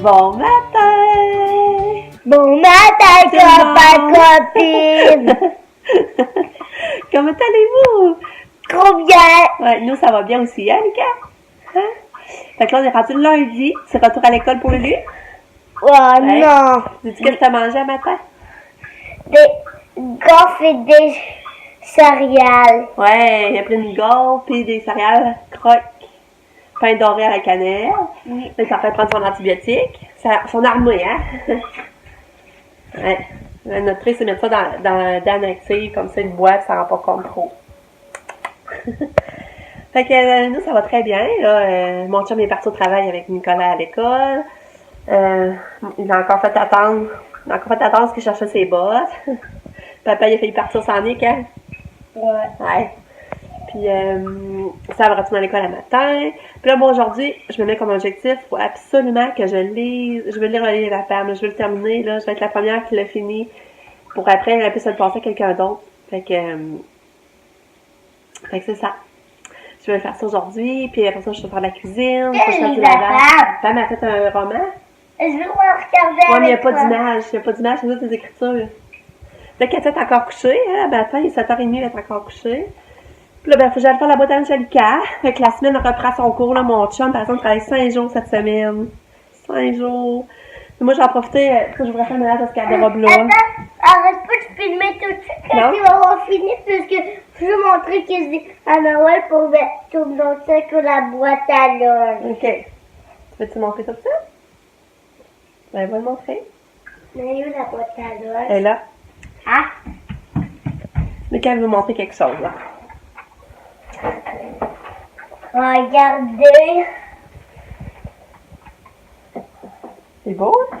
Bon matin! Bon matin, copain, copine! Comment allez-vous? Trop bien! Ouais, nous, ça va bien aussi, hein, Lucas? Hein? Fait que là, on est rendu le lundi. C'est retour à l'école pour Lulu? Oh non! Dis-tu qu'est-ce que t'as mangé à matin? Des gaufres et des céréales. Ouais, il y a plein de gaufres puis des céréales croques. Pain doré à la cannelle. Oui. Fait que ça fait prendre son antibiotique. Son armée, hein? Ouais. Notre truc, c'est mettre ça dans active, comme ça, il boit, ça rend pas compte trop. Fait que nous, ça va très bien. Là. Mon chum est parti au travail avec Nicolas à l'école. Il a encore fait attendre. Il a encore fait attendre parce qu'il cherchait ses bottes. Papa, il a failli partir sans Nick, hein? Ouais. Puis, ça va retourner à l'école le matin. Puis là, moi, aujourd'hui, je me mets comme objectif, faut absolument que je lise. Je veux lire le livre de la femme. Je veux le terminer, là. Je vais être la première qui l'a fini. Pour après, elle puisse le passer à quelqu'un d'autre. Fait que c'est ça. Je vais faire ça aujourd'hui. Puis après ça, je vais faire de la cuisine. Quel Je vais livre faire du de la lavage. femme? Pam a fait un roman. Je veux regarder Ouais, mais il n'y a avec pas toi. d'image. Il n'y a pas d'image, c'est juste des écritures. Là, Katia est encore couchée. Hein? Ben, attends, il est 7h30, elle est encore couchée. Puis là, ben, faut que j'aille faire la boîte à lunch à Lucas. Fait que la semaine reprend son cours, là. Mon chum, par exemple, travaille 5 jours cette semaine. 5 jours. Puis moi, j'en profité, que je voudrais faire le ménage de ce garde-robe-là. Attends, arrête pas de filmer tout de suite Non. quand tu vas avoir fini parce que je veux montrer que c'est à Noël pour mettre tout dans ça que la boîte à lunch. OK. Veux-tu montrer ça? Ben, va le montrer. Mais où la boîte à lunch? Elle est là. Ah, Lucas veut montrer quelque chose, là. regardez. C'est beau, hein?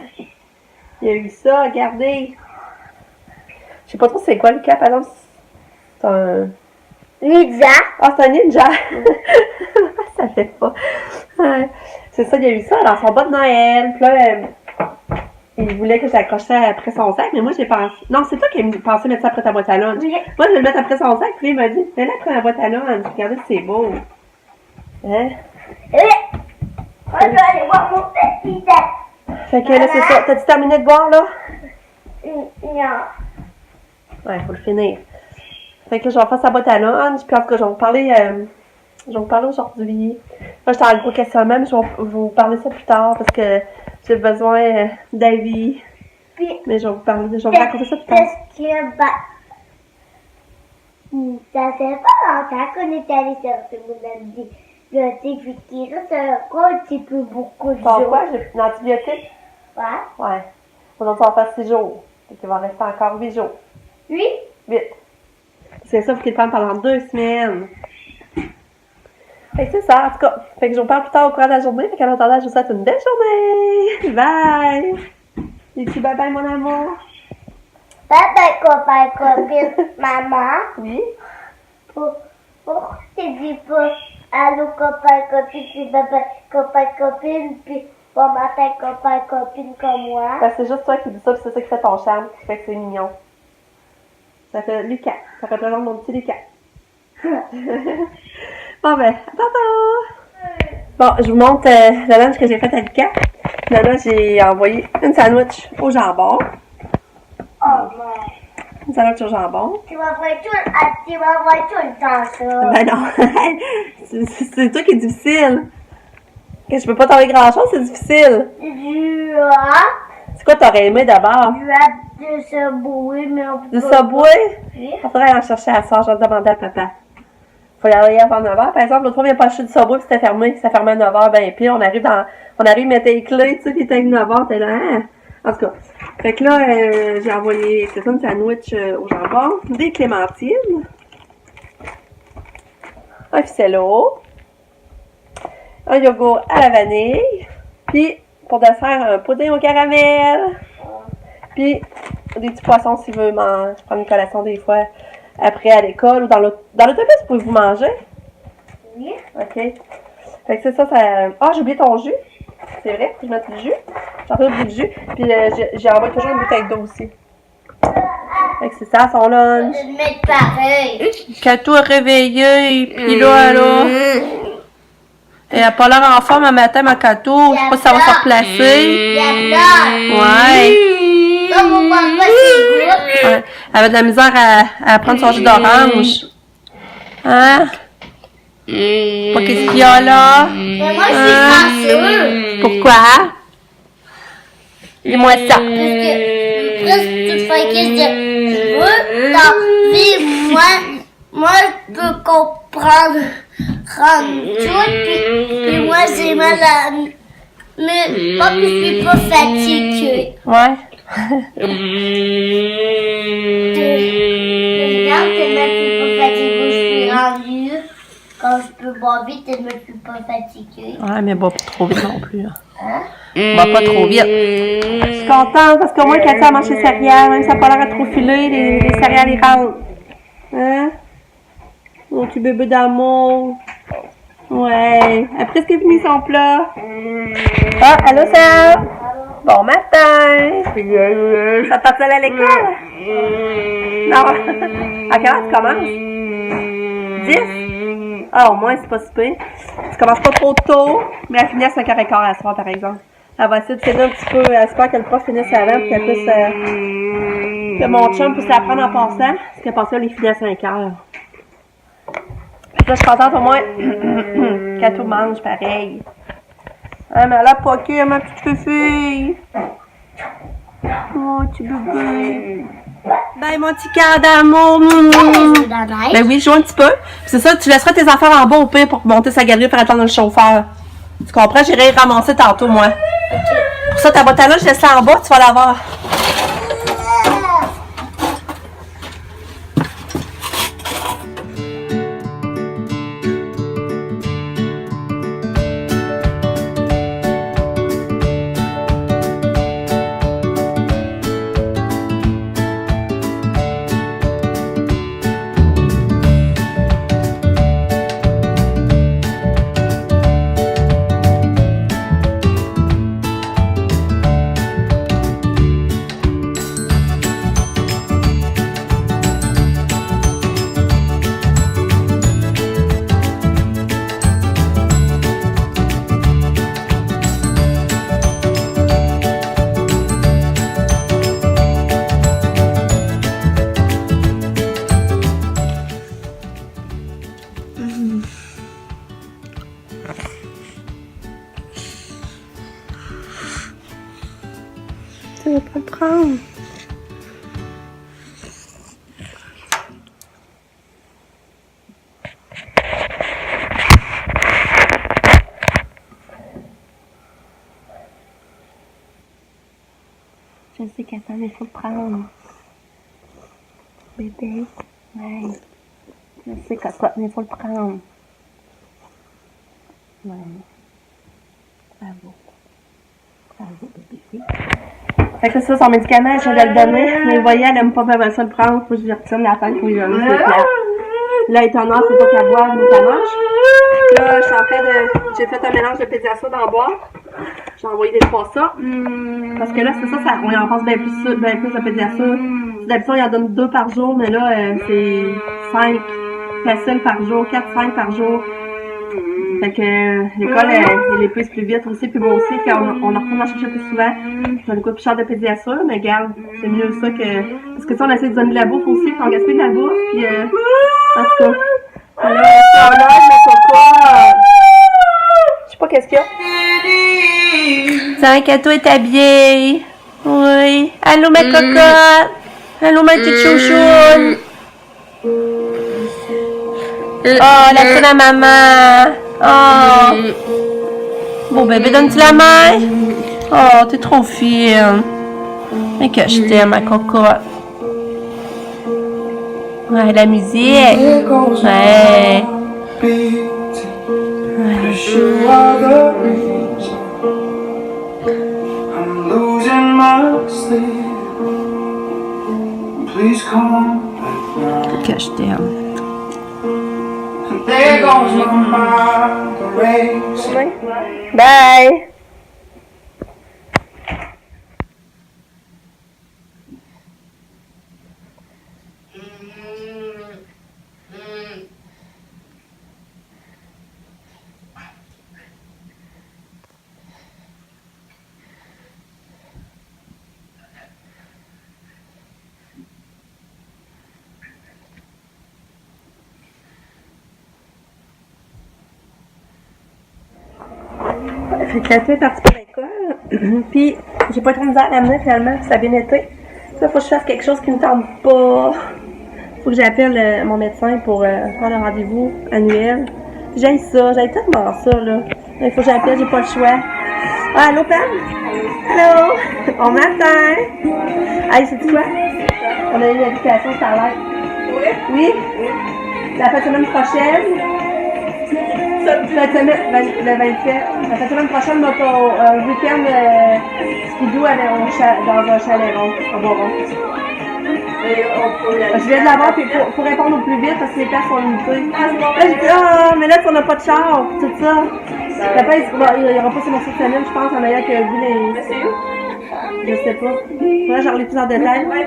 Il y a eu ça, regardez. Je sais pas trop c'est quoi, Lucas, par exemple. C'est un... Lisa. Ah, c'est un ninja! Ça fait pas. Ouais. C'est ça, il y a eu ça dans son bas de Noël. Puis là, il voulait que j'accroche ça après son sac, mais moi, j'ai pensé... Non, c'est toi qui as pensé mettre ça après ta boîte à lunch. Oui. Moi, je vais le mettre après son sac, puis il m'a dit, mets-le après la boîte à lunch. Regardez, c'est beau. Hein? On va aller voir mon petit tête. Fait que là, c'est ça. T'as-tu terminé de boire, là? Non. Ouais, faut le finir. Fait que là, je vais faire sa boîte à lunch, puis en tout cas, je vais vous parler aujourd'hui. Là, j'étais en gros questionnement, mais je vais vous parler ça plus tard, parce que j'ai besoin d'avis. Puis, Mais je vais vous raconter ça plus tard. parce que, ça fait pas longtemps qu'on est allé chercher mon antibiotique, puis qu'il reste encore un petit peu beaucoup de jours. Pourquoi? J'ai une antibiotique? Ouais. Ouais. Aujourd'hui, on va faire 6 jours. Fait qu'il va rester encore 8 jours. Oui? 8. C'est ça, il faut qu'il le prenne pendant 2 semaines. Fait que c'est ça, en tout cas. Fait que je vous parle plus tard au cours de la journée. Fait qu'en attendant, je vous souhaite une belle journée. Bye! Et puis bye bye, mon amour. Bye copain, copine, maman. Oui? Pourquoi tu dis pas allô copain, copine, puis bye bye copain, copine, puis bon matin copain, copine comme moi? Ben, c'est juste toi qui dis ça, puis c'est ça qui fait ton charme, qui fait que c'est mignon. Ça fait Lucas. Ça représente mon petit Lucas. Bon, ben, attends. Bon, je vous montre le lunch que j'ai fait à Lucas. Là, j'ai envoyé une sandwich au jambon. Oh ouais. Une sandwich au jambon. Tu m'envoies tout le temps ça. Ben non. C'est toi qui est difficile. Que je peux pas t'envoyer grand-chose, c'est difficile. Du hâte C'est quoi t'aurais aimé d'abord? de se bouer, mais on peut Du pas. Subway? Oui. On faudrait en chercher à soir, je vais demander à papa. Faut y aller avant 9h. Par exemple, l'autre fois, on vient pas acheter du Subway, puis c'était fermé. Ça fermait à 9h, ben pire. On arrive, mettre les clés, tu sais, puis t'es 9h, t'es là, hein? En tout cas. Fait que là, j'ai envoyé, c'est ça, une sandwich au jambon, des clémentines, un ficello, un yogourt à la vanille, puis pour dessert, un pudding au caramel, puis des petits poissons s'il veut manger. Je prends une collation des fois après à l'école ou dans l'autobus, pouvez-vous manger? Oui. OK. Fait que c'est ça. Ah, j'ai oublié ton jus. C'est vrai, faut que je mette du jus. J'ai oublié le jus. Puis j'ai envoyé toujours une bouteille d'eau aussi. Fait que c'est ça, son lunch. Je vais mettre pareil. Qu'à toi réveillé, puis là. Elle a pas l'air en forme un matin, ma cato. Je sais pas si ça va se replacer. Ouais. Ouais. Elle avait de la misère à prendre son jus d'orange. Hein? Pas qu'est-ce qu'il y a là? Mais moi, je suis chanceux. Pourquoi? Dis-moi ça. Parce que presque toute fois que je veux, dans vie, moi, je peux comprendre tout, puis moi, j'ai mal à... Mais pas que je suis pas fatiguée. Ouais. Regarde, tellement je suis pas fatiguée, je suis rendue. Quand je peux boire vite, tellement je suis pas fatiguée. Ouais, mais bois pas trop vite non plus. Hein? Bois pas trop vite. Je suis contente parce qu'au moins Katia a mangé ses céréales, même si ça n'a pas l'air à trop filer, les céréales ils rentrent. Hein? Mon petit bébé d'amour. Ouais. Elle a presque fini son plat. Ah, allô Sam? Bon matin! Ça te passe à l'école? Non. À quelle heure tu commences? 10? Ah, au moins, c'est pas super. Tu commences pas trop tôt, mais elle finit à 5h15 à soir, par exemple. Elle va essayer de finir un petit peu. Elle espère que le prof finisse avant, puis qu'elle puisse. Que mon chum puisse l'apprendre en passant. Parce qu'elle pensait qu'elle finit à 5h. Là, je suis contente au moins qu'elle tout mange pareil. Ah, mais elle a pas que ma petite fille. Oh, petit bébé. Ben, mon petit cœur d'amour. Ben oui, joue un petit peu. C'est ça, tu laisseras tes affaires en bas au pire pour monter sa galerie pour attendre le chauffeur. Tu comprends? J'irai ramasser tantôt, moi. Pour ça, ta boîte à lunch, je laisse ça en bas, tu vas l'avoir. Tu vas pas le prendre. Je sais qu'attends, mais il faut le prendre. Bébé. Ouais. Je sais qu'attends, mais il faut le prendre. Ouais. Bravo. Bravo, bébé. Fait que c'est ça, son médicament, je vais le donner. Mais vous voyez, elle aime pas vraiment ça le prendre. Faut que je lui retienne la tête pour lui donner ses plats. Là, étonnant, faut pas qu'elle boive ni qu'elle mange. Là, je suis en train de. J'ai fait un mélange de pédiasure dans le bois. J'ai envoyé des fois ça. Parce que là, c'est ça, on en passe bien plus de pédiasure. D'habitude, il en donne 2 par jour, mais là, c'est 5 faciles par jour, 4-5 par jour. Fait que l'école, elle épuise plus vite aussi, puis moi aussi, quand on en retourne en chercher plus souvent. J'en ai coûté plus cher de pédiasure, mais regarde, c'est mieux ça que. Parce que ça, on essaie de donner de la bouffe aussi, puis on gaspille de la bouffe, puis en tout cas. Là, ma cocotte. Je sais pas qu'est-ce qu'il y a. Tiens, Kato est habillé. Oui. Allô, ma cocotte. Allô, ma petite chouchoune. Oh, la toune à maman. Oh. Bon bébé, donne-tu la main? Oh, t'es trop fine. Et que je t'aime, ma cocotte. Ouais, la musique. Ouais. Que je t'aime. Bye. Fait que la fille est partie pour l'école. Puis, j'ai pas trop de misère à l'amener finalement, ça a bien été. Là, faut que je fasse quelque chose qui me tente pas. Faut que j'appelle mon médecin pour faire le rendez-vous annuel. J'aime ça, j'aime tellement ça, là. Il faut que j'appelle, j'ai pas le choix. Ah, allô, Pam? Allô? Bon matin! Hey, c'est quoi? On a eu une invitation salaire. Oui? La fin de semaine prochaine? Le 27. La fin de semaine prochaine, on va au week-end skidoo dans un chalet rond, au Boron. Je viens de l'avoir, puis faut répondre au plus vite parce que les places sont limitées. Là, je dis, ah, mais là, on n'a pas de char, tout ça. Après, il n'y aura pas ces morceaux de semaine, je pense, en ayant que vu les. Mais c'est où? Je sais pas. Là, j'en ai plus en détail. Ouais.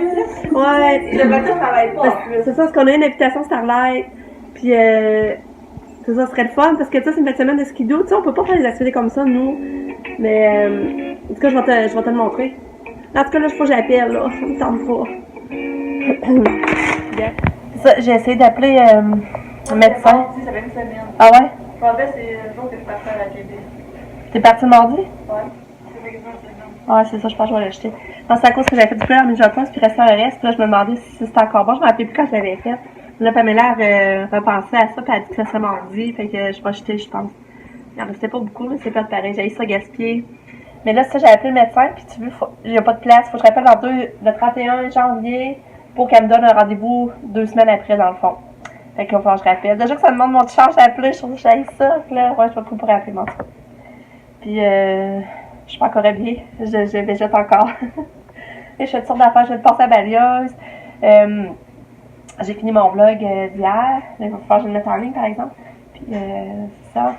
Le bateau travaille pas. C'est ça, parce qu'on a une invitation Starlight. Puis, c'est ça, ce serait le fun, parce que ça, c'est une belle semaine de skidoo. Tu sais, on peut pas faire des activités comme ça, nous. Mais, en tout cas, je vais te le montrer. En tout cas, là, je faut que j'appelle, là. Ça me tente pas. C'est ça, j'ai essayé d'appeler un médecin. Ça fait une semaine. Ah ouais? Je pensais que c'est le jour que je partais à la TV. T'es parti le mardi? Ouais. Ça fait quasiment une semaine. Ouais, c'est ça, je pense que je vais l'acheter. Non, c'est à cause que j'avais fait du plan en mijoteuse puis resté le reste. Puis là, je me demandais si c'était encore bon. Je me rappelais plus quand je l'avais fait. Là, Pamela avait repensé à ça, puis elle a dit que ça serait mardi. Fait que je vais acheter, je pense. Il en restait pas beaucoup, mais c'est pas pareil. J'ai ça gaspiller. Mais là, ça, j'ai appelé le médecin, puis tu veux, il n'y a pas de place. Faut que je rappelle le 31 janvier pour qu'elle me donne un rendez-vous 2 semaines après, dans le fond. Fait que là, je rappelle. Déjà que ça demande mon charge d'appeler, je trouve que j'ai ça. Là, ouais, je vais plus pour appeler, mon truc. Puis, je suis pas encore habillée. Je végète encore. Et je fais toutes sortes d'affaires. Je vais passer à la balieuse. J'ai fini mon vlog d'hier. Là, il va falloir que je le mette en ligne, par exemple. Puis, c'est ça.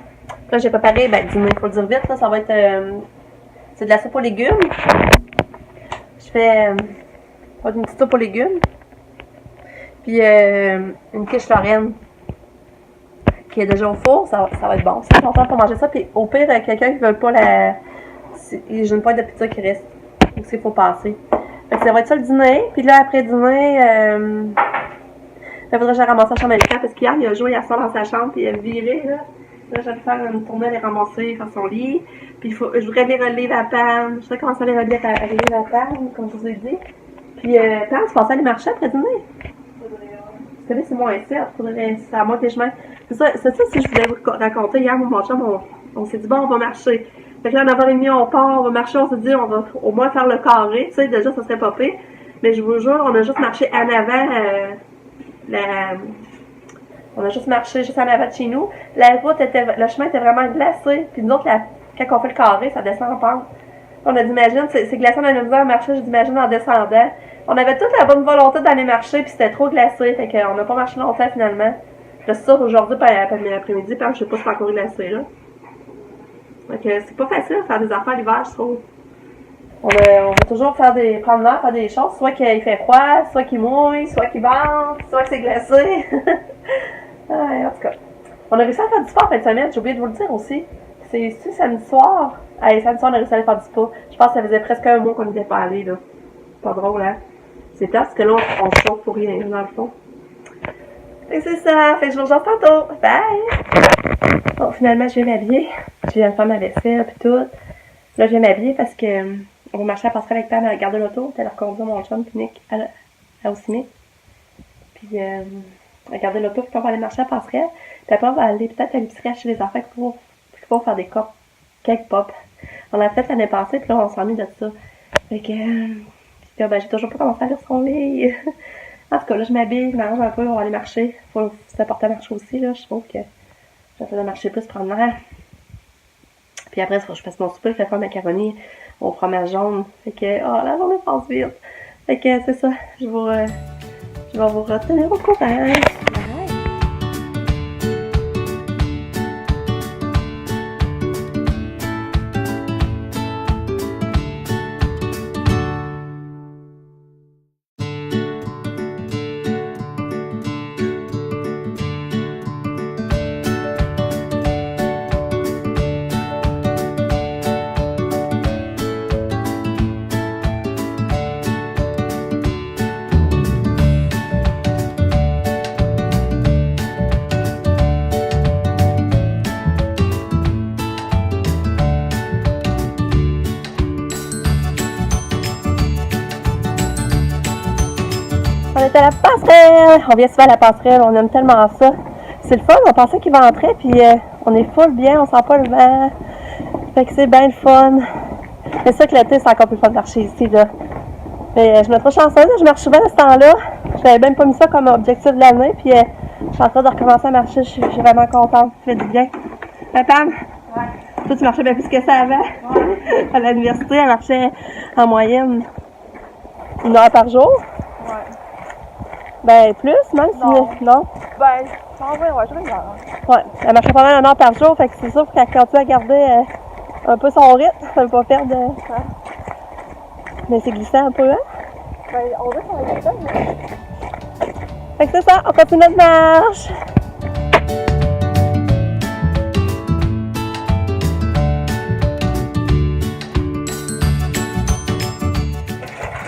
Là, j'ai préparé, le dîner, il faut le dire vite. Là, ça va être... c'est de la soupe aux légumes. Je fais une petite soupe aux légumes. Puis une quiche Lorraine qui est déjà au four. Ça va être bon. C'est longtemps pour manger ça. Puis au pire, quelqu'un qui ne veut pas j'ai une pointe de pizza qui reste. Donc il faut passer. Fait que ça va être ça le dîner. Puis là, après dîner, il faudrait que je ramasse la chambre à l'écran parce qu'hier, il a joué hier soir dans sa chambre. Puis il a viré, là. Là, je vais faire une tournée, aller ramasser, faire son lit. Puis je voudrais lire un livre à Pam. Je voudrais commencer à lire un livre à Pam, comme je vous ai dit. Puis Pam, tu pensais aller marcher après dîner? Parce que là, c'est moins certes. C'est à moi que je mets. C'est ça, si je voulais vous raconter. Hier, mon chum, on s'est dit, bon, on va marcher. Fait que là, à 9h30, on part, on va marcher. On s'est dit, on va au moins faire le carré. Tu sais, déjà, ça serait pas pire. Mais je vous jure, on a juste marché en avant on a juste marché juste en avant de chez nous. Le chemin était vraiment glacé. Puis nous autres, quand on fait le carré, ça descend en pente. On a dit, imagine, c'est glacé, on a de misère à marcher, j'ai dit, imagine en descendant. On avait toute la bonne volonté d'aller marcher, puis c'était trop glacé. Fait qu'on n'a pas marché longtemps finalement. Je suis sûre aujourd'hui, l'après-midi, puis je sais pas si c'est encore glacé là. Fait que c'est pas facile de faire des affaires l'hiver, je trouve. On va toujours prendre l'air, faire des choses, soit qu'il fait froid, soit qu'il mouille, soit qu'il vente, soit que c'est glacé. Ouais, en tout cas. On a réussi à faire du sport en fin de semaine, j'ai oublié de vous le dire aussi. C'est samedi soir. Allez, samedi soir, on a réussi à aller faire du sport. Je pense que ça faisait presque un mois qu'on n'était pas allé, là. Pas drôle, hein? C'est parce que là, on se chauffe pour rien, dans le fond. Fait que c'est ça. Fait que je vous rejoins tantôt. Bye! Bon, finalement, je viens m'habiller. Je viens de faire ma vaisselle pis tout. Là, je viens m'habiller parce que on va marcher à la passerelle avec Pam à la gare de l'auto. Puis elle a reconduit mon chum pis Nick à Ossimic. Puis, regarder l'auto, puis on va aller marcher à la passerelle. Puis après, on va aller peut-être à l'épicerie acheter des affaires pour faire des cake pop. On l'a fait l'année passée, puis là, on s'ennuie de ça. Fait que, j'ai toujours pas commencé à lire son livre. En tout cas, là, je m'habille, je m'arrange un peu, on va aller marcher. Faut s'apporter à marcher aussi, là. Je trouve que j'essaie de marcher plus, prendre l'air. Puis après, je fasse mon souper, je vais faire macaroni au fromage jaune. Fait que, la journée passe vite. Fait que, c'est ça. Je vais vous retenir au courant. est à la passerelle! On vient souvent à la passerelle, on aime tellement ça. C'est le fun, on pensait qu'il ventrait, puis on est full bien, on sent pas le vent. Fait que c'est bien le fun. C'est ça que l'été, c'est encore plus fun de marcher ici, là. Mais je me trouve chanceuse, je marche souvent à ce temps-là. Je n'avais même pas mis ça comme objectif de l'année, puis je suis en train de recommencer à marcher, je suis vraiment contente, ça fait du bien. Pam? Ouais. Toi, tu marchais bien plus que ça avant? Ouais. À l'université, elle marchait en moyenne 1 heure par jour? Ouais. Ben, plus, même si... Non? Ben, ouais, je regarde. Ouais, elle marchait pas mal 1 heure par jour, fait que c'est sûr qu'elle continue à garder un peu son rythme, ça veut pas perdre... Mais c'est glissant un peu, hein? Ben, on veut qu'on aille ça, mais... Fait que c'est ça, on continue notre marche!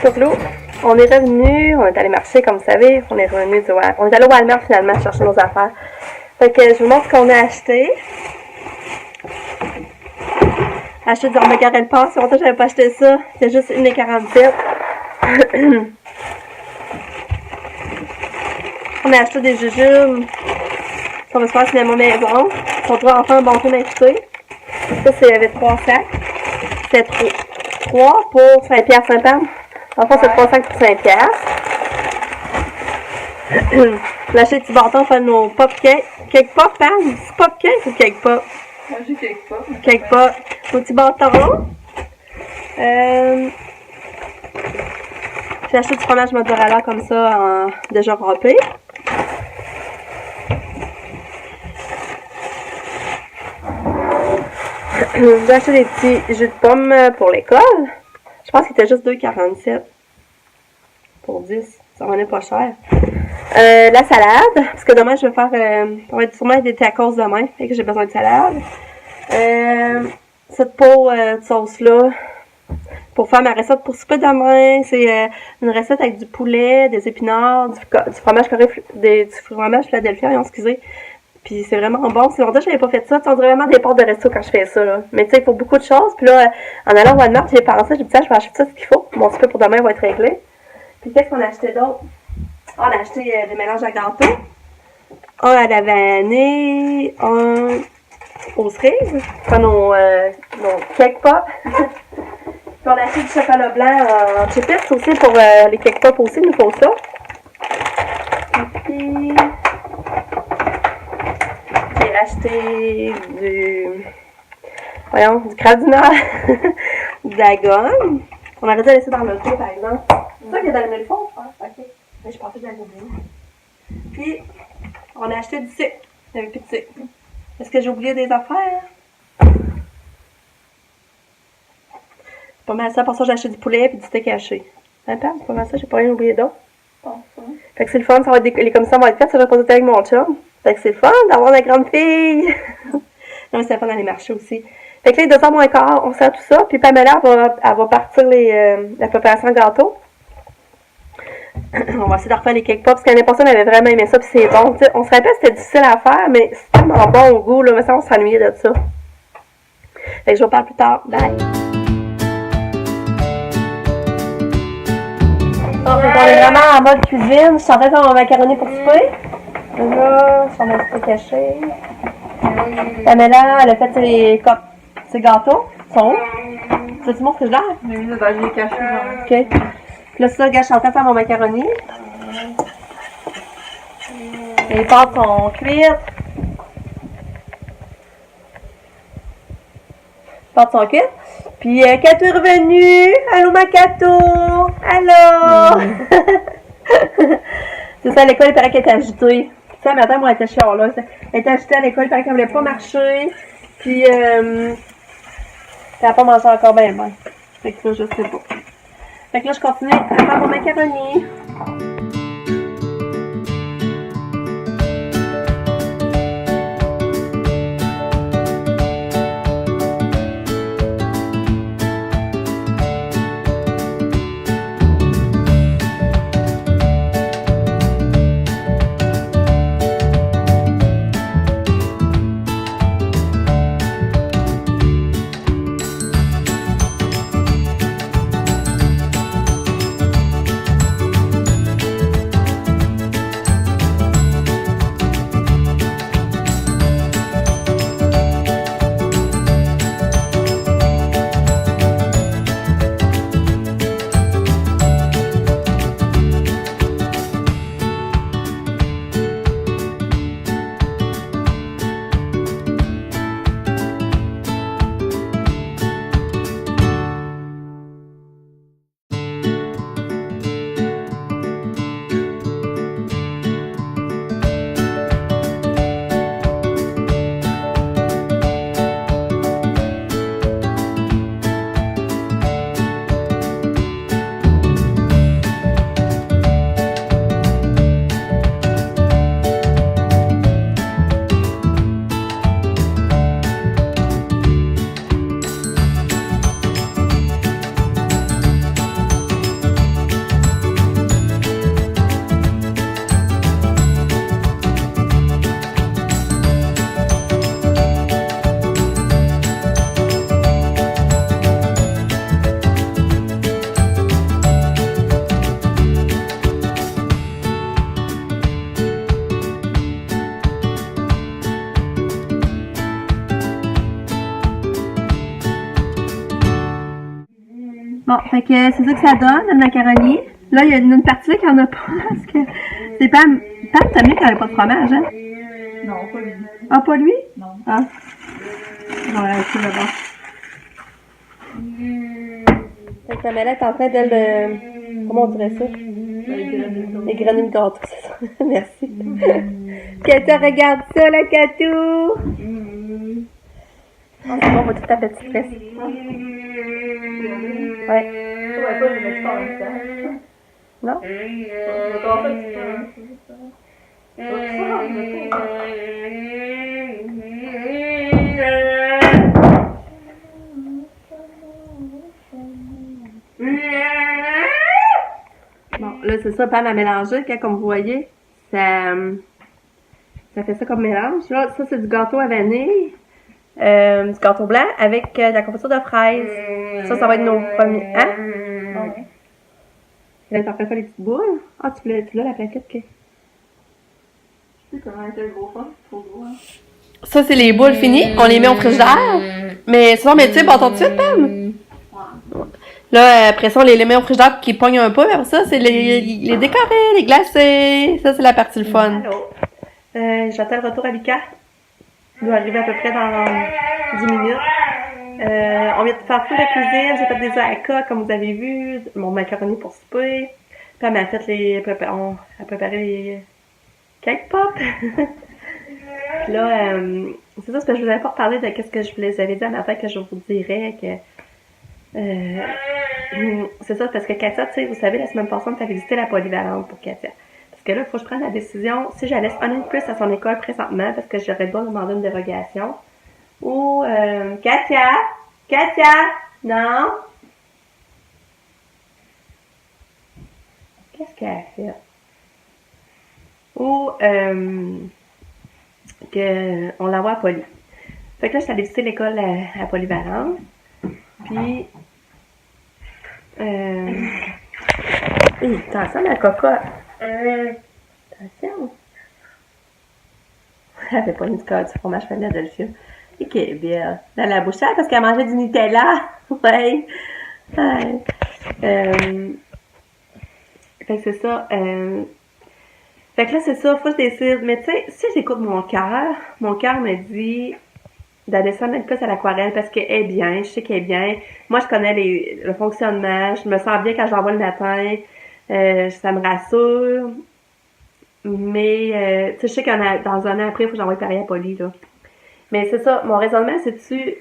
Sur on est revenu, on est allé marcher comme vous savez, on est revenu on est allé au Walmart finalement chercher nos affaires. Fait que je vous montre ce qu'on a acheté. Acheté du hamburger et le pain, c'est longtemps que j'avais pas acheté ça, c'était juste 1,47. On a acheté des jujubes. On va se faire cinéma maison. On doit enfin un bon prix d'invité. Ça, il y avait 3 sacs. C'était 3 pour 5 piastres 50. En fait, c'est 3 sacs pour 5 piastres. On a acheté des petits bâtons pour faire nos pop cake. Cake pop, hein? C'est pop cake ou cake pop? Moi, j'ai cake pop. Cake pop. Nos petits bâtons. J'ai acheté du fromage mozzarella comme ça, déjà râpé. J'ai acheté des petits jus de pommes pour l'école. Je pense qu'il était juste 2,47 pour 10. Ça en est pas cher. La salade, parce que demain je vais faire, ça va être sûrement des tacos demain, fait que j'ai besoin de salade. Cette pot de sauce là, pour faire ma recette pour souper demain, c'est une recette avec du poulet, des épinards, du fromage du fromage Philadelphia, excusez. Puis c'est vraiment bon. C'est longtemps que j'avais pas fait ça. On dirait vraiment des portes de resto quand je fais ça, là. Mais tu sais, il faut beaucoup de choses. Puis là, en allant au Walmart, j'ai pensé, j'ai dit, je vais acheter ça ce qu'il faut. Mon souper pour demain va être réglé. Puis qu'est-ce qu'on a acheté d'autre? On a acheté des mélanges à gâteaux. Un à la vanille, un aux cerises. Enfin, nos cake pop. Puis on a acheté du chocolat blanc en chips aussi pour les cake pop aussi, il nous faut ça. Et puis... j'ai acheté du crabe du Nord, de la gomme. On aurait dû la laisser dans l'auto, par exemple. C'est ça qu'il y a dans le fond? Ah, ok. Mais je pensais que j'avais oublié. Puis, on a acheté du sucre. Il n'y avait plus de sucre. Est-ce que j'ai oublié des affaires? C'est pas mal ça. Pour ça, j'ai acheté du poulet et du steak haché. Attends, c'est pas mal ça. J'ai pas rien oublié d'autre. Fait que c'est le fun. Ça va être les commissions vont être faites. Ça va être posé avec mon chum. Fait que c'est le fun d'avoir la grande fille. Non, mais c'est le fun d'aller marcher aussi. Fait que là, 2h moins quart, on sert tout ça. Puis Pamela, elle va partir la préparation gâteau. On va essayer de refaire les cake pops. Parce que l'année passée, on avait vraiment aimé ça. Puis c'est bon. T'sais, on se rappelle que c'était difficile à faire, mais c'est tellement bon au goût. Là, mais ça, on s'ennuyait de ça. Fait que je vous parle plus tard. Bye! Bon, on est vraiment en mode cuisine. Je suis en train de faire mon macaroni pour souper. Là, sur mon petit caché. Pamela, elle a fait ses gâteaux. Ils sont où? Tu veux-tu montrer que je l'ai? Oui, là, je l'ai caché. Ok. Puis là, ça, regarde, je suis en train de faire mon macaroni. Les pâtes sont cuites. Les pâtes sont cuites. Puis, Kato est revenue. Allô, ma Kato. Allô. C'est ça, à l'école, il paraît qu'elle était agitée. Ça, matin, moi, elle était chiant, là. Elle était agitée à l'école, il paraît qu'elle voulait pas marcher. Puis, elle n'a pas mangé encore bien. Fait que là, je sais pas. Fait que là, je continue à faire mon macaroni. Bon, fait que c'est ça que ça donne, le macaroni. Là, il y a une partie là qu'il n'y en a pas, parce que c'est Pam. Pam, t'as mieux qu'elle n'a pas de fromage, hein? Non, pas lui. Ah, pas lui? Non. Ah. Voilà, c'est le bon. Fait que Pamela est en train de comment on dirait ça? Les grenouilles de gâteau, c'est ça. Merci. Katia, regarde ça, la Katou! Oh, c'est bon, on va tout à fait stress. Ouais. Ouais, pas, je vais pas en même temps. Non? Je vais commencer un petit Bon, là, c'est ça, Pam a mélangé, comme vous voyez. Ça fait ça comme mélange. Là, ça, c'est du gâteau à vanille. Du gâteau blanc avec de la confiture de fraises. Ça va être nos premiers. Hein? Ouais. Là, t'en fais pas les petites boules. Ah, tu l'as la plaquette, ok. Je sais comment était le gros fun, c'est trop gros, hein. Ça, c'est les boules finies. On les met au frigidaire. Mais sinon, mais tu sais, bon, tout de suite, Pam. Là, après ça, on les met au frigidaire pour qu'ils pognent un peu. Après ça, c'est les décorer, les glacer. Ça, c'est la partie le fun. Allô. J'attends le retour à Lucas. Il doit arriver à peu près dans 10 minutes. On vient de faire tout la cuisine. J'ai fait des haka, comme vous avez vu. Mon macaroni pour souper. Puis elle m'a fait on a préparé les cake pop. Puis là, c'est ça, parce que je vous avais pas reparlé de qu'est-ce que je vous avais dit à matin que je vous dirais que... c'est ça, parce que Katia, tu sais, vous savez, la semaine passée, on t'a visité la polyvalente pour Katia. Parce que là, il faut que je prenne la décision si je la laisse un an de plus à son école présentement, parce que j'aurais le droit de demander une dérogation. Ou, Katia! Non? Qu'est-ce qu'elle a fait? Ou, qu'on l'envoie à Poly. Fait que là, je suis allée visiter l'école à Polyvalente. Puis, attention la cocotte. Attention. Elle avait pas mis du fromage Philadelphia. Et qu'elle est belle. Dans la bouche, parce qu'elle mangeait du Nutella. Ouais. Ouais. Fait que c'est ça. Fait que là, c'est ça. Faut que je décide. Mais tu sais, si j'écoute mon cœur me dit d'aller descendre un peu à l'aquarelle parce qu'elle est bien, je sais qu'elle est bien. Moi, je connais le fonctionnement, je me sens bien quand je l'envoie le matin, ça me rassure. Mais, tu sais, je sais dans un an après, il faut que j'envoie pareil à Polly, là. Mais c'est ça, mon raisonnement, c'est-tu, tu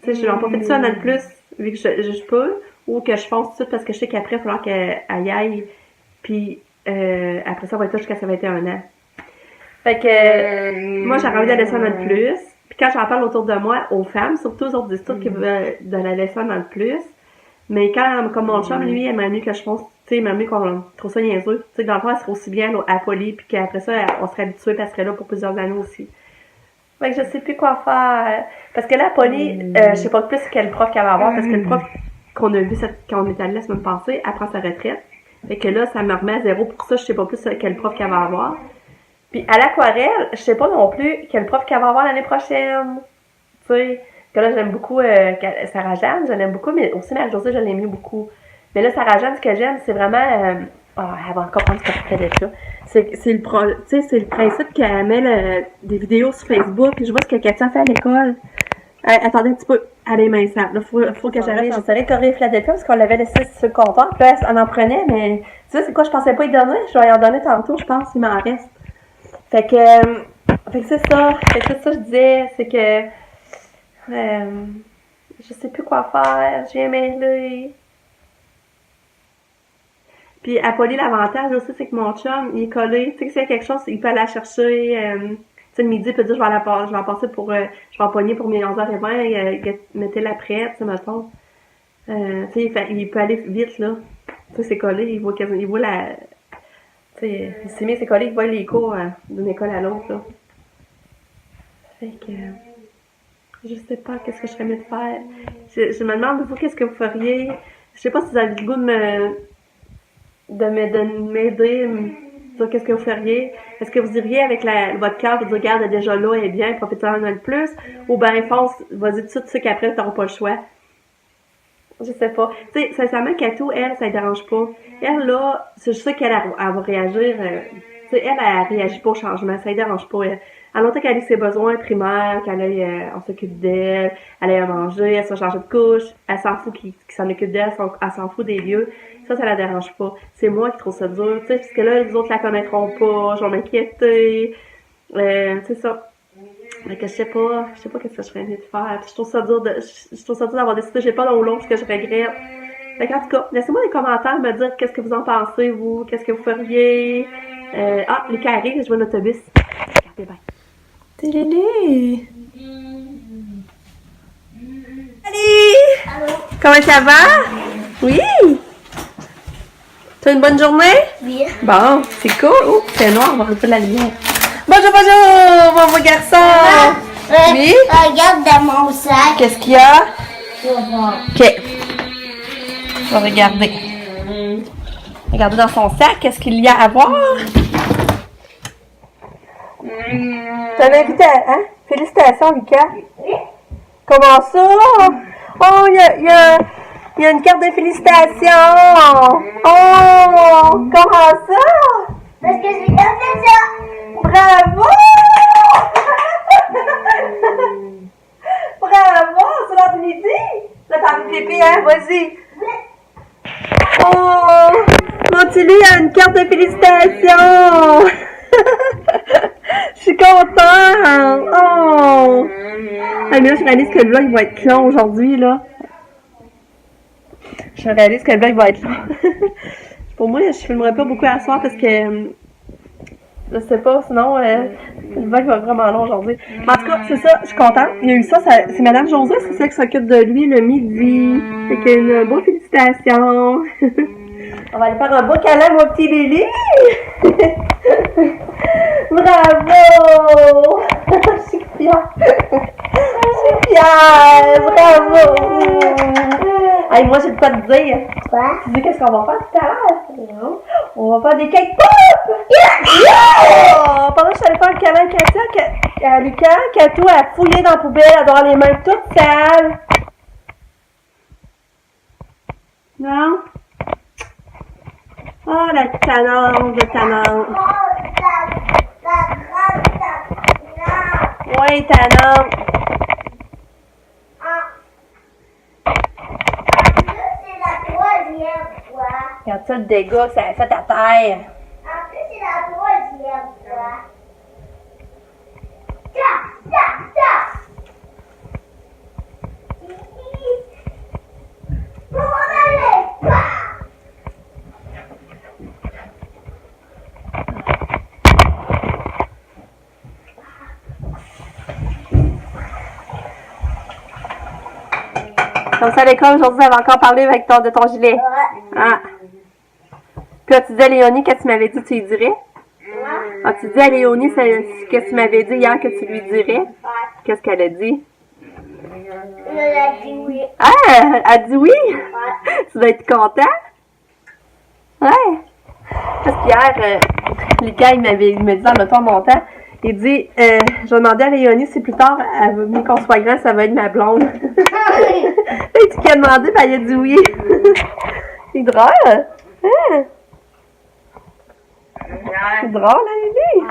sais, je vais en profiter un an de plus, vu que je peux, ou que je fonce tout de suite parce que je sais qu'après, il va falloir qu'elle y aille, puis après ça, on va être là jusqu'à ça va être un an. Fait que, moi, j'ai envie de laisser un an de plus. Puis quand j'en parle autour de moi, aux femmes, surtout aux autres districts qui veulent de la laisser un an de plus. Mais quand, comme mon chum, lui, il aimerait mieux que je fonce, tu sais, il aimerait mieux qu'on trouve ça niaiseux. Tu sais, dans le fond, elle serait aussi bien à Poly, puis qu'après ça, on serait habitué, puis elle serait là pour plusieurs années aussi. Fait que je sais plus quoi faire. Parce que là, à Poly, je sais pas plus quel prof qu'elle va avoir, parce que le prof qu'on a vu quand on est allé la semaine passée, elle prend sa retraite. Fait que là, ça me remet à zéro pour ça, je sais pas plus quel prof qu'elle va avoir. Puis à l'aquarelle, je sais pas non plus quel prof qu'elle va avoir l'année prochaine. Tu sais, que là, j'aime beaucoup Sarah Jeanne, je l'aime beaucoup, mais aussi Marie-Josée, je l'aime mieux beaucoup. Mais là, Sarah Jeanne, ce que j'aime, c'est vraiment... elle va encore prendre ce qu'elle fait là. C'est le principe qu'elle met des vidéos sur Facebook, puis je vois ce que Katia fait à l'école. Attendez un petit peu. Allez, mince, là, faut que j'arrête. J'essaierai de corriger Philadelphia parce qu'on l'avait laissé sur le comptoir. Puis là, elle en prenait, mais tu sais, c'est quoi, je pensais pas y donner. Je vais y en donner tantôt, je pense, il m'en reste. Fait que c'est ça. Fait que ça, je disais, c'est que je sais plus quoi faire. J'ai mêlé. Puis à Poly, l'avantage aussi, c'est que mon chum, il est collé. Tu sais que s'il y a quelque chose, il peut aller la chercher. Tu sais, le midi, il peut dire, je vais en passer pour, je vais en pogner pour mes 11h20, mettez-la prête, tu sais, mettons. Tu sais, il peut aller vite, là. Tu sais, c'est collé, il voit la, tu sais, il s'est mis, c'est collé, il voit les cours d'une école à l'autre, là. Fait que, je sais pas qu'est-ce que je serais mieux de faire. Je me demande, vous, qu'est-ce que vous feriez? Je sais pas si vous avez le goût de m'aider, dire qu'est-ce que vous feriez. Est-ce que vous iriez avec votre cœur, vous dire, regarde, elle est déjà là, elle est bien, profitez-en un de plus, ou ben fonce, vas-y tout de suite, tu sais qu'après, t'auras pas le choix. Je sais pas. Tu sais, sincèrement, Kato, elle, ça ne dérange pas. Elle, là, c'est juste ça qu'elle elle va réagir. Tu sais, elle réagit pas au changement. Ça ne dérange pas. Elle longtemps qu'elle a ses besoins primaires, qu'elle aille, on s'occupe d'elle, elle aille à manger, elle se changer de couche, elle s'en fout qu'il s'en occupe d'elle, elle s'en fout des lieux. Ça la dérange pas. C'est moi qui trouve ça dur, tu sais, parce que là, les autres la connaîtront pas, je vais m'inquiéter. C'est ça. Mais que je sais pas qu'est-ce que je ferais mieux de faire. Puis je trouve ça dur d'avoir décidé, j'ai pas long parce que je regrette. Fait qu'en tout cas, laissez-moi des commentaires me dire qu'est-ce que vous en pensez, vous, qu'est-ce que vous feriez. Les carrés, je vois l'autobus. Regardez bien. Télé! Salut! Allô? Comment ça va? Oui! T'as une bonne journée? Oui. Bon, c'est cool. Oh, c'est noir, on va refaire la lumière. Bonjour, mon beau garçon! Oui? Regarde dans mon sac. Qu'est-ce qu'il y a? Tu vas voir. OK. On va regarder. Regardez dans son sac, qu'est-ce qu'il y a à voir? T'as un invité, hein? Félicitations, Lucas. Comment ça? Oh, il y a une carte de félicitations. Oh, comment ça? Parce que j'ai gardé ça. Bravo! Bravo, c'est l'heure du midi. Là, t'as envie de pipi, hein? Vas-y. Oh, mon petit Louis a une carte de félicitations. Je suis contente! Oh! Ah, mais là, je réalise que le vlog va être long aujourd'hui, là. Je réalise que le vlog va être long. Pour moi, je filmerai pas beaucoup à soir parce que... je sais pas, sinon, le vlog va être vraiment long aujourd'hui. Mais en tout cas, c'est ça, je suis contente. Il y a eu ça c'est Madame Josée, c'est celle qui s'occupe de lui le midi. Fait qu'une bonne félicitation. On va aller faire un beau câlin, mon petit Lily! Bravo! Je suis fière! Je suis fière! Bravo! Hey, moi, j'ai de quoi te dire. Quoi? Tu dis qu'est-ce qu'on va faire tout à l'heure? Non. On va faire des cake pop! Yeah! Pendant que je suis allée faire le câlin à Lucas, Kato a fouillé dans la poubelle, elle doit avoir les mains toutes sales. Non? Oh, la tannante de tannante. Oui, tannante. C'est la troisième fois. Regarde ça, le dégât que ça a fait à terre. En plus, c'est la troisième fois. Ta, ta, ta. Pour aller, pa. Comme ça, à l'école, aujourd'hui, elle va encore parler avec de ton gilet. Ouais. Ah. Puis là, tu dis à Léonie, qu'est-ce que tu m'avais dit, tu lui dirais? Ah, tu dis à Léonie, qu'est-ce que tu m'avais dit hier que tu lui dirais? Ouais. Qu'est-ce qu'elle a dit? Elle a dit oui. Ah, elle a dit oui? Ouais. Tu dois être content? Ouais. Parce qu'hier, Lucas, il me dit dans le temps montant, il dit, je vais demander à Léonie si plus tard, elle veut venir qu'on soit grand, ça va être ma blonde. Et tu qui a demandé, ben, il a dit oui. C'est drôle. Hein? C'est drôle, hein, Léonie?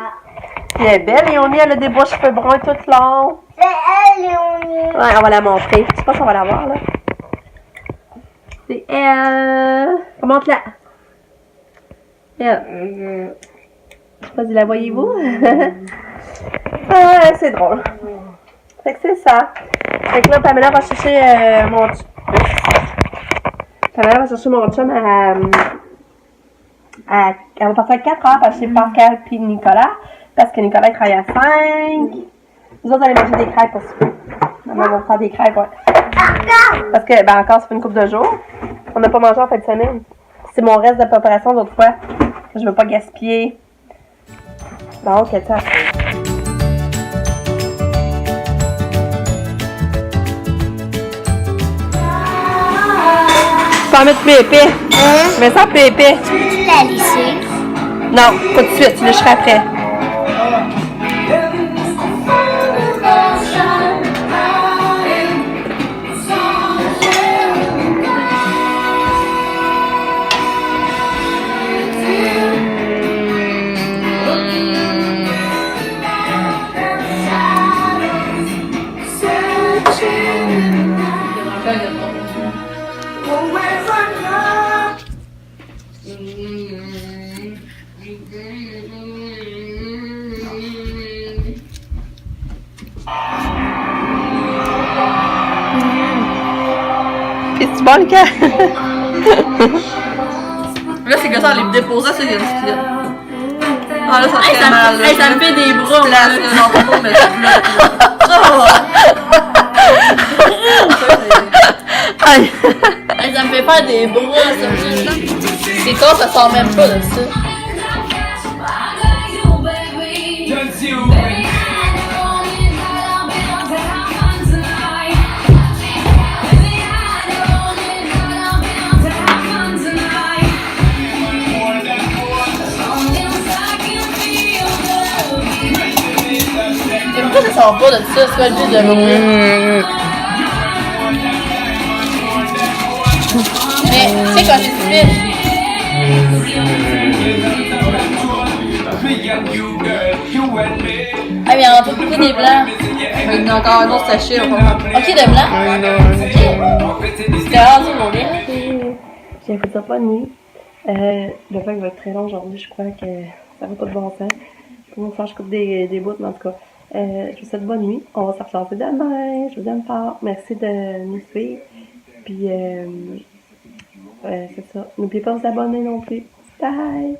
Elle est belle, Léonie, elle a des beaux cheveux bruns tout longs. C'est elle, Léonie. Ouais, on va la montrer. Je sais pas si on va la voir, là. C'est elle. Montre-la. Elle. Je sais pas si la voyez-vous. Ah, c'est drôle. Fait que c'est ça. Fait que là, Pamela va chercher mon chum. Pamela va chercher mon chum elle va partir à 4 heures pour chez Pascal puis Nicolas. Parce que Nicolas il travaille à 5. Nous autres, on allait manger des crêpes aussi. On va faire des crêpes, ouais. Parce que, ben encore, ça fait une couple de jours. On n'a pas mangé en fin de semaine. C'est mon reste de préparation d'autres fois. Je veux pas gaspiller. Donc, attends. Tu peux en mettre plus épais. Hein? Mets ça plus épais. Tu veux la lisser? Non, pas tout de suite. Tu le feras après. C'est bon, Lucas? Là, c'est que ça, les déposer, c'est une petite. Ah, là, ça Hey, fait mal. Là. hey, ça me fait des bras. Là, là. c'est non, pas trop, mais c'est là. Aïe! Hey, ça me fait faire des bras, ça. C'est con, ça sort même pas de ça. Mais pourquoi ça sort pas de ça? C'est quoi le but de mourir? Mais, tu sais, quand j'ai dit ah, mais il y en a pas beaucoup des blancs. Il y a encore un autre sachet. Ok, de blanc. C'était rendu mon bien. J'ai fait ça pas de nuit. Le vlog va être très long aujourd'hui, je crois que ça va pas de bon sens. Pour moi, je coupe des bouts, mais en tout cas, je vous souhaite bonne nuit. On va se rechancer demain. Je vous aime fort. Merci de nous suivre. Puis, c'est ça. N'oubliez pas de vous abonner non plus. Bye!